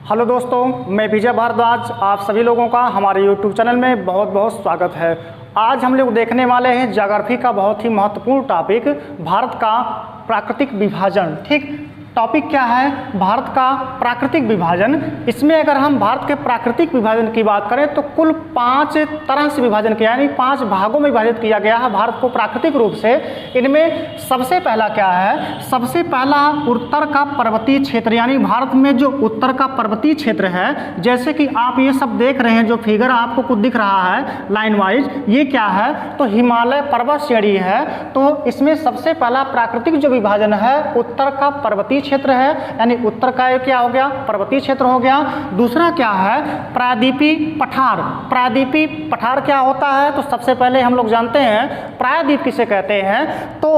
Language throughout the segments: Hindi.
हेलो दोस्तों, मैं विजय भारद्वाज। आप सभी लोगों का हमारे YouTube चैनल में बहुत बहुत स्वागत है। आज हम लोग देखने वाले हैं ज्योग्राफी का बहुत ही महत्वपूर्ण टॉपिक, भारत का प्राकृतिक विभाजन। ठीक, टॉपिक क्या है? भारत का प्राकृतिक विभाजन। इसमें अगर हम भारत के प्राकृतिक विभाजन की बात करें तो कुल 5 तरह से विभाजन किया, यानी 5 भागों में विभाजित किया गया है भारत को प्राकृतिक रूप से। इनमें सबसे पहला क्या है? सबसे पहला उत्तर का पर्वतीय क्षेत्र, यानी भारत में जो उत्तर का पर्वतीय क्षेत्र है, जैसे कि आप ये सब देख रहे हैं, जो फिगर आपको कुछ दिख रहा है लाइन वाइज, ये क्या है? तो हिमालय पर्वत श्रेणी है। तो इसमें सबसे पहला प्राकृतिक जो विभाजन है उत्तर का पर्वतीय क्षेत्र है, यानी उत्तर का क्या हो गया? पर्वतीय क्षेत्र हो गया। दूसरा क्या है? प्रायद्वीपीय पठार। प्रायद्वीपीय पठार क्या होता है? तो सबसे पहले हम लोग जानते हैं प्रायद्वीप किसे कहते हैं। तो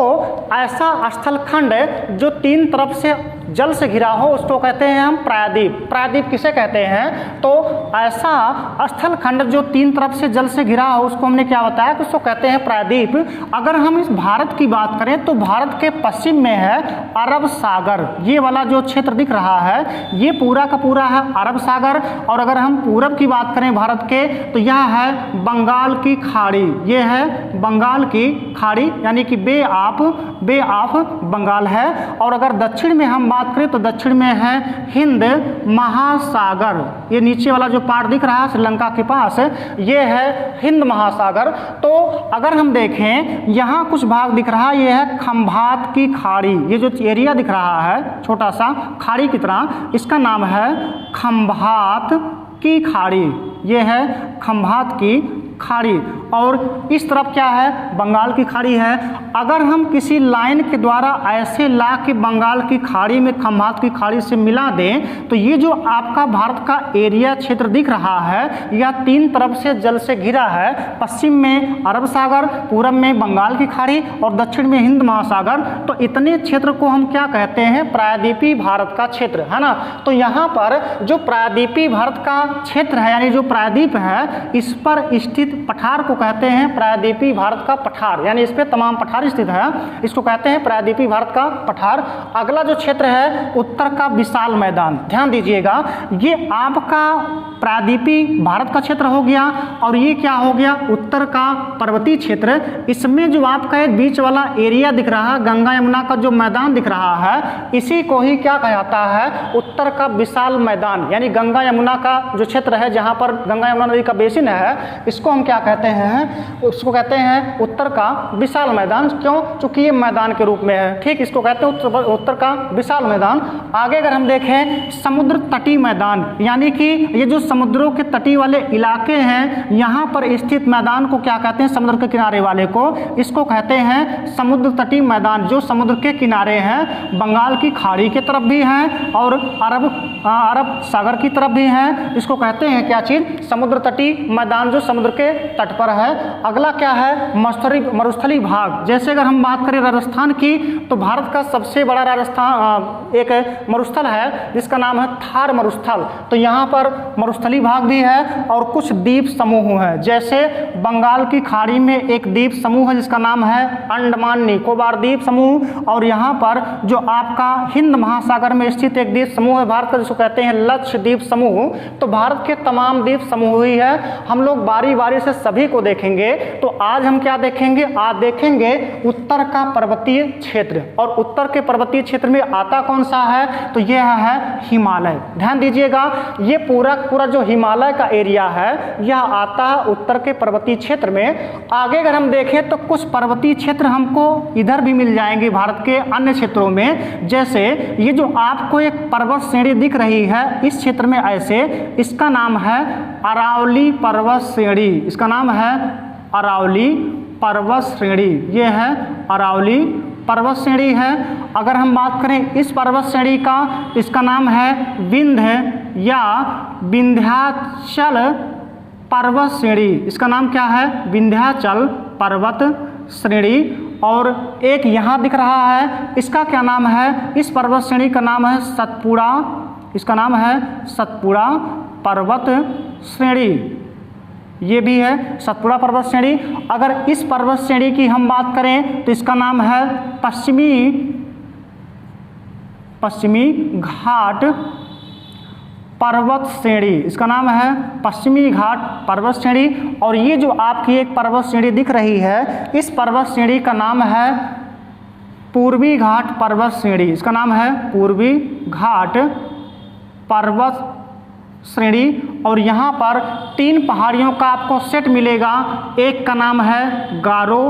ऐसा स्थलखंड जो 3 तरफ से जल से घिरा हो उसको कहते हैं हम प्रायद्वीप। प्रायद्वीप किसे कहते हैं? तो ऐसा स्थलखंड जो 3 तरफ से जल से घिरा हो उसको हमने क्या बताया कि उसको कहते हैं प्रायद्वीप। अगर हम इस भारत की बात करें तो भारत के पश्चिम में है अरब सागर। ये वाला जो क्षेत्र दिख रहा है ये पूरा का पूरा है अरब सागर। और अगर हम पूरब की बात करें भारत के तो यह है बंगाल की खाड़ी। ये है बंगाल की खाड़ी, यानी कि बे ऑफ बंगाल है। और अगर दक्षिण में हम बात करें तो दक्षिण में है हिंद महासागर। ये नीचे वाला जो पार्ट दिख रहा है श्रीलंका के पास, ये है हिंद महासागर। तो अगर हम देखें यहाँ कुछ भाग दिख रहा है, ये है खंभात की खाड़ी। ये जो एरिया दिख रहा है छोटा सा खाड़ी की तरह, इसका नाम है खंभात की खाड़ी। ये है खंभात की खाड़ी। और इस तरफ क्या है? बंगाल की खाड़ी है। अगर हम किसी लाइन के द्वारा ऐसे ला के बंगाल की खाड़ी में खंभात की खाड़ी से मिला दें तो ये जो आपका भारत का एरिया क्षेत्र दिख रहा है यह 3 तरफ से जल से घिरा है। पश्चिम में अरब सागर, पूरब में बंगाल की खाड़ी और दक्षिण में हिंद महासागर। तो इतने क्षेत्र को हम क्या कहते हैं? प्रायद्वीपीय भारत का क्षेत्र, है ना। तो यहाँ पर जो प्रायद्वीपीय भारत का क्षेत्र है, यानी जो प्रायद्वीप है, इस पर स्थित पठार को कहते हैं प्रायद्वीपीय भारत का पठार, यानी इस पे तमाम पठार स्थित है, इसको कहते हैं प्रायद्वीपीय भारत का पठार। अगला जो क्षेत्र है उत्तर का विशाल मैदान। ध्यान दीजिएगा, ये आपका प्रायद्वीपीय भारत का क्षेत्र हो गया और ये क्या हो गया? उत्तर का पर्वतीय क्षेत्र। इसमें जो आपका एक बीच वाला एरिया दिख रहा है, गंगा यमुना का जो मैदान दिख रहा है, इसी को ही क्या कहता है? उत्तर का विशाल मैदान, यानी गंगा यमुना का जो क्षेत्र है जहाँ पर गंगा यमुना नदी का बेसिन है, इसको हम क्या कहते हैं? उसको कहते हैं उत्तर का विशाल मैदान। क्यों? क्योंकि ये मैदान के रूप में है। ठीक, इसको कहते हैं उत्तर का विशाल मैदान। आगे अगर हम देखें समुद्र तटीय मैदान, यानी कि ये जो समुद्रों के तटीय वाले इलाके हैं यहाँ पर स्थित मैदान को क्या कहते हैं? समुद्र के किनारे वाले को, इसको कहते हैं समुद्र तटीय मैदान। जो समुद्र के किनारे हैं, बंगाल की खाड़ी के तरफ भी हैं और अरब सागर की तरफ भी हैं, इसको कहते हैं क्या चीज़? समुद्र तटीय मैदान, जो समुद्र के तट पर है। अगला क्या है? मरुस्थलीय भाग। जैसे अगर हम बात करें राजस्थान की तो भारत का सबसे बड़ा राजस्थान एक मरुस्थल है जिसका नाम है थार मरुस्थल। तो यहाँ पर मरुस्थलीय भाग भी है और कुछ द्वीप समूह हैं। जैसे बंगाल की खाड़ी में एक द्वीप समूह है जिसका नाम है अंडमान निकोबार द्वीप समूह। और यहाँ पर जो आपका हिंद महासागर में स्थित एक द्वीप समूह है भारत का, जिसको कहते हैं लक्षद्वीप समूह। तो भारत के तमाम द्वीप समूह ही है। हम लोग बारी बारी से सभी को देखेंगे। तो आज हम क्या देखेंगे? आज देखेंगे उत्तर का पर्वतीय क्षेत्र। और उत्तर के पर्वतीय क्षेत्र में आता कौन सा है? तो यह है हिमालय। ध्यान दीजिएगा, ये पूरा जो हिमालय का एरिया है यह आता है उत्तर के पर्वतीय क्षेत्र में। आगे अगर हम देखें तो कुछ पर्वतीय क्षेत्र हमको इधर भी मिल जाएंगे भारत के अन्य क्षेत्रों में। जैसे ये जो आपको एक पर्वत श्रेणी दिख रही है इस क्षेत्र में ऐसे, इसका नाम है अरावली पर्वत श्रेणी। इसका नाम है अरावली पर्वत श्रेणी। ये है अरावली पर्वत श्रेणी है। अगर हम बात करें इस पर्वत श्रेणी का, इसका नाम है विंध्य या विंध्याचल पर्वत श्रेणी। इसका नाम क्या है? विंध्याचल पर्वत श्रेणी। और एक यहाँ दिख रहा है, इसका क्या नाम है? इस पर्वत श्रेणी का नाम है सतपुड़ा। इसका नाम है सतपुड़ा पर्वत श्रेणी। ये भी है सतपुड़ा पर्वत श्रेणी। अगर इस पर्वत श्रेणी की हम बात करें तो इसका नाम है पश्चिमी घाट पर्वत श्रेणी, इसका नाम है पश्चिमी घाट पर्वत श्रेणी। और ये जो आपकी एक पर्वत श्रेणी दिख रही है, इस पर्वत श्रेणी का नाम है पूर्वी घाट पर्वत श्रेणी, इसका नाम है पूर्वी घाट पर्वत श्रेणी। और यहाँ पर 3 पहाड़ियों का आपको सेट मिलेगा। एक का नाम है गारो,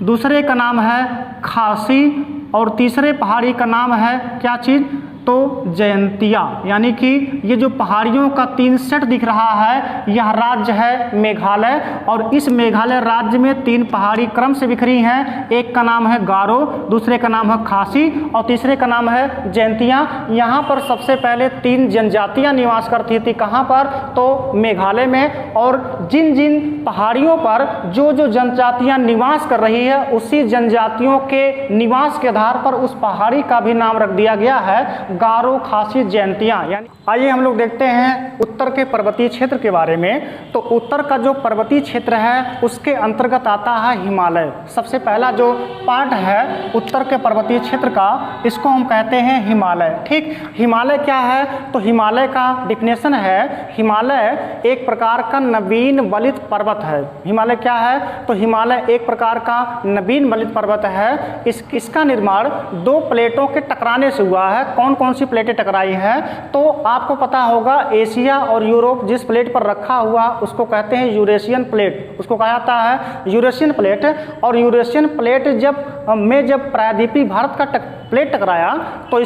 दूसरे का नाम है खासी और तीसरे पहाड़ी का नाम है क्या चीज़, तो जयंतिया। यानी कि ये जो पहाड़ियों का 3 सेट दिख रहा है, यह राज्य है मेघालय। और इस मेघालय राज्य में 3 पहाड़ी क्रम से बिखरी हैं। एक का नाम है गारो, दूसरे का नाम है खासी और तीसरे का नाम है जयंतिया। यहाँ पर सबसे पहले 3 जनजातियाँ निवास करती थी। कहाँ पर, तो मेघालय में। और जिन जिन पहाड़ियों पर जो जो जनजातियाँ निवास कर रही है, उसी जनजातियों के निवास के आधार पर उस पहाड़ी का भी नाम रख दिया गया है गारो, खासी, जयंतिया। यानी आइए हम लोग देखते हैं उत्तर के पर्वतीय क्षेत्र के बारे में। तो उत्तर का जो पर्वतीय क्षेत्र है उसके अंतर्गत आता है हिमालय। सबसे पहला जो पार्ट है उत्तर के पर्वतीय क्षेत्र का, इसको हम कहते हैं हिमालय। ठीक, हिमालय क्या है, तो हिमालय का डिफिनेशन है, हिमालय एक प्रकार का नवीन बलित पर्वत है। हिमालय क्या है, तो हिमालय एक प्रकार का नवीन बलित पर्वत है। इसका निर्माण 2 प्लेटों के टकराने से हुआ है। कौन कौन सी प्लेटें टकराई हैं, तो आपको पता होगा एशिया और यूरोप जिस प्लेट पर रखा हुआ उसको कहते हैं यूरेशियन प्लेट, उसको कहा जाता है यूरेशियन प्लेट। और यूरेशियन प्लेट जब प्रायद्वीपीय भारत का प्लेट टकराया तो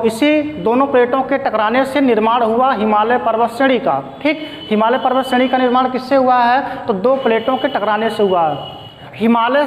इसी दोनों प्लेटों के टकराने से निर्माण हुआ हिमालय पर्वत श्रेणी का। ठीक, हिमालय पर्वत श्रेणी का निर्माण किससे हुआ है, तो 2 प्लेटों के टकराने से हुआ है। हिमालय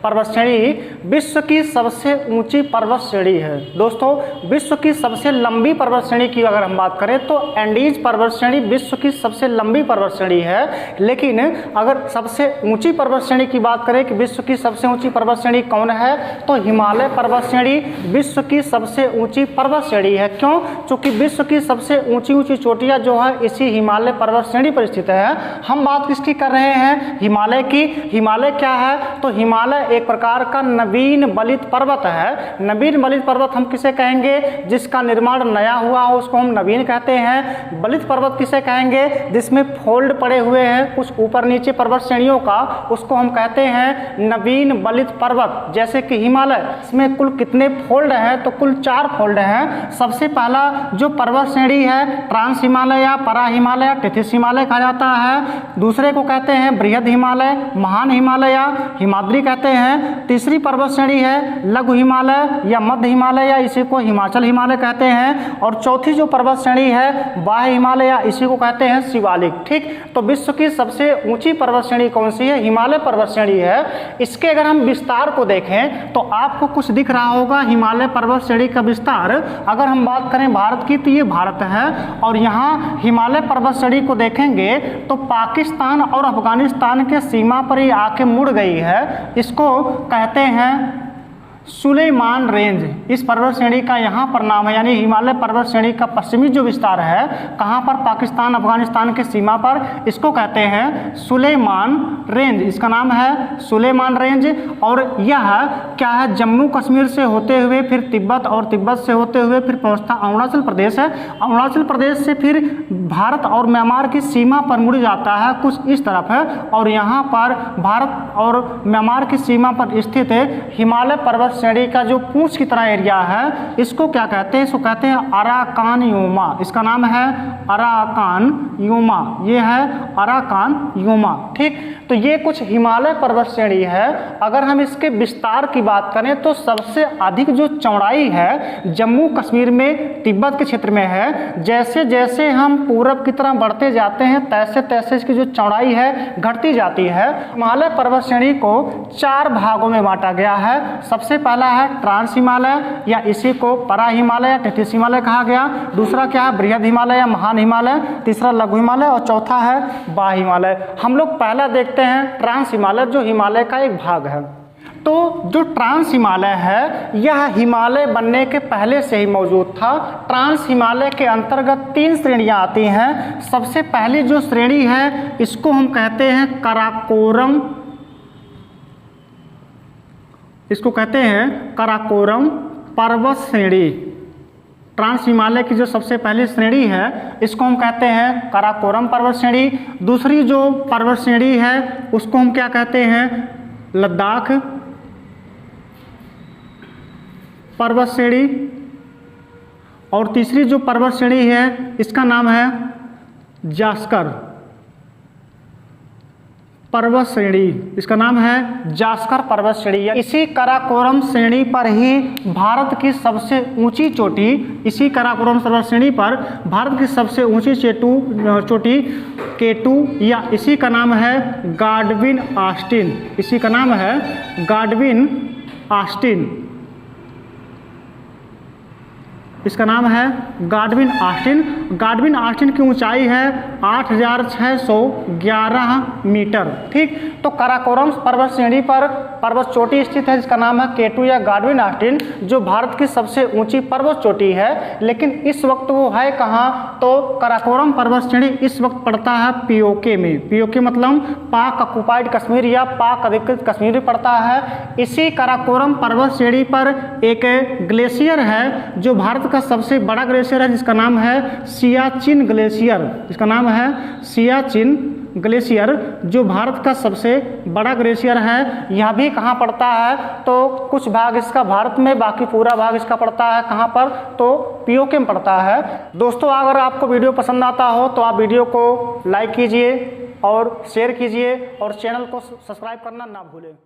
पर्वत श्रेणी विश्व की सबसे ऊंची पर्वत श्रेणी है। दोस्तों, विश्व की सबसे लंबी पर्वत श्रेणी की अगर हम बात करें तो एंडीज पर्वत श्रेणी विश्व की सबसे लंबी पर्वत श्रेणी है। लेकिन अगर सबसे ऊंची पर्वत श्रेणी की बात करें कि विश्व की सबसे ऊंची पर्वत श्रेणी कौन है, तो हिमालय पर्वत श्रेणी विश्व की सबसे ऊंची पर्वत श्रेणी है। क्यों, क्योंकि विश्व की सबसे ऊंची ऊंची चोटियां जो है इसी हिमालय पर्वत श्रेणी पर स्थित है। हम बात किसकी कर रहे हैं, हिमालय की। हिमालय क्या है, तो हिमालय एक प्रकार का नवीन बलित पर्वत है। नवीन बलित पर्वत हम किसे कहेंगे, जिसका निर्माण नया हुआ हो उसको हम नवीन कहते हैं। बलित पर्वत किसे कहेंगे, जिसमें फोल्ड पड़े हुए हैं कुछ ऊपर नीचे पर्वत श्रेणियों का, उसको हम कहते हैं नवीन बलित पर्वत। जैसे कि हिमालय, इसमें कुल कितने फोल्ड हैं, तो कुल 4 फोल्ड हैं। सबसे पहला जो पर्वत श्रेणी है ट्रांस हिमालय, परा हिमालय, टेथिस हिमालय कहा जाता है। दूसरे को कहते हैं बृहद हिमालय, महान हिमालय, हिमाद्री कहते हैं। तीसरी पर्वत श्रेणी है लघु हिमालय या मध्य हिमालय, या इसी को हिमाचल हिमालय कहते हैं। और चौथी जो पर्वत श्रेणी है बाह्य हिमालय, या इसी को कहते हैं शिवालिक। ठीक, तो विश्व की सबसे ऊंची पर्वत श्रेणी कौन सी है, हिमालय पर्वत श्रेणी है। इसके अगर हम विस्तार को देखें तो आपको कुछ दिख रहा होगा हिमालय पर्वत श्रेणी का विस्तार। अगर हम बात करें भारत की तो ये भारत है। और यहाँ हिमालय पर्वत श्रेणी को देखेंगे तो पाकिस्तान और अफगानिस्तान के सीमा पर ही आके मुड़ गई है। इसको कहते हैं सुलेमान रेंज। इस पर्वत श्रेणी का यहाँ पर नाम है, यानी हिमालय पर्वत श्रेणी का पश्चिमी जो विस्तार है कहाँ पर, पाकिस्तान अफगानिस्तान के सीमा पर, इसको कहते हैं सुलेमान रेंज। इसका नाम है सुलेमान रेंज। और यह क्या है, जम्मू कश्मीर से होते हुए फिर तिब्बत, और तिब्बत से होते हुए फिर पहुँचता अरुणाचल प्रदेश है। अरुणाचल प्रदेश से फिर भारत और म्यांमार की सीमा पर मुड़ जाता है, कुछ इस तरफ है। और यहाँ पर भारत और म्यांमार की सीमा पर स्थित है हिमालय पर्वत श्रेणी का जो पूंछ की तरह एरिया है, इसको क्या कहते हैं, इसको कहते हैं अराकान योमा। इसका नाम है अराकान योमा, ये है अराकान योमा। ठीक, तो ये कुछ हिमालय पर्वत श्रेणी है। अगर हम इसके विस्तार की बात करें तो सबसे अधिक जो चौड़ाई है जम्मू कश्मीर में तिब्बत के क्षेत्र में है। जैसे जैसे हम पूरब की तरफ बढ़ते जाते हैं तैसे तैसे इसकी जो चौड़ाई है घटती जाती है। हिमालय पर्वत श्रेणी को 4 भागों में बांटा गया है। सबसे पहला है ट्रांस हिमालय, या इसी को परा हिमालय या टेथिस हिमालय कहा गया। दूसरा क्या है, बृहद हिमालय या महान हिमालय। तीसरा लघु हिमालय, और चौथा है बाह्य हिमालय। हम लोग पहला देखते हैं ट्रांस हिमालय, जो हिमालय का एक भाग है। तो जो ट्रांस हिमालय है यह हिमालय बनने के पहले से ही मौजूद था। ट्रांस हिमालय के अंतर्गत 3 श्रेणियां आती हैं। सबसे पहली जो श्रेणी है इसको हम कहते हैं कराकोरम, इसको कहते हैं कराकोरम पर्वत श्रेणी। ट्रांस हिमालय की जो सबसे पहली श्रेणी है इसको हम कहते हैं काराकोरम पर्वत श्रेणी। दूसरी जो पर्वत श्रेणी है उसको हम क्या कहते हैं, लद्दाख पर्वत श्रेणी। और तीसरी जो पर्वत श्रेणी है इसका नाम है जास्कर पर्वत श्रेणी, इसका नाम है जास्कर पर्वत श्रेणी। इसी काराकोरम श्रेणी पर ही भारत की सबसे ऊंची चोटी, इसी काराकोरम पर्वत श्रेणी पर भारत की सबसे ऊंची चोटी K2 या इसी का नाम है गाडविन ऑस्टिन, इसी का नाम है गाडविन ऑस्टिन, इसका नाम है गाडविन ऑस्टिन। गाडविन ऑस्टिन की ऊंचाई है 8611 मीटर। ठीक, तो काराकोरम पर्वत श्रेणी पर पर्वत चोटी स्थित है जिसका नाम है K2 या गाडविन ऑस्टिन, जो भारत की सबसे ऊंची पर्वत चोटी है। लेकिन इस वक्त वो है कहाँ, तो काराकोरम पर्वत श्रेणी इस वक्त पड़ता है पीओके में। पीओके मतलब पाक ऑक्युपाइड कश्मीर या पाक अधिकृत कश्मीर में पड़ता है। इसी काराकोरम पर्वत श्रेणी पर एक ग्लेशियर है जो भारत का सबसे बड़ा ग्लेशियर है जिसका नाम है सियाचिन ग्लेशियर, इसका नाम है सियाचिन ग्लेशियर, जो भारत का सबसे बड़ा ग्लेशियर है। यह भी कहाँ पड़ता है, तो कुछ भाग इसका भारत में, बाकी पूरा भाग इसका पड़ता है कहाँ पर, तो पीओके में पड़ता है। दोस्तों, अगर आपको वीडियो पसंद आता हो तो आप वीडियो को लाइक कीजिए और शेयर कीजिए और चैनल को सब्सक्राइब करना ना भूलें।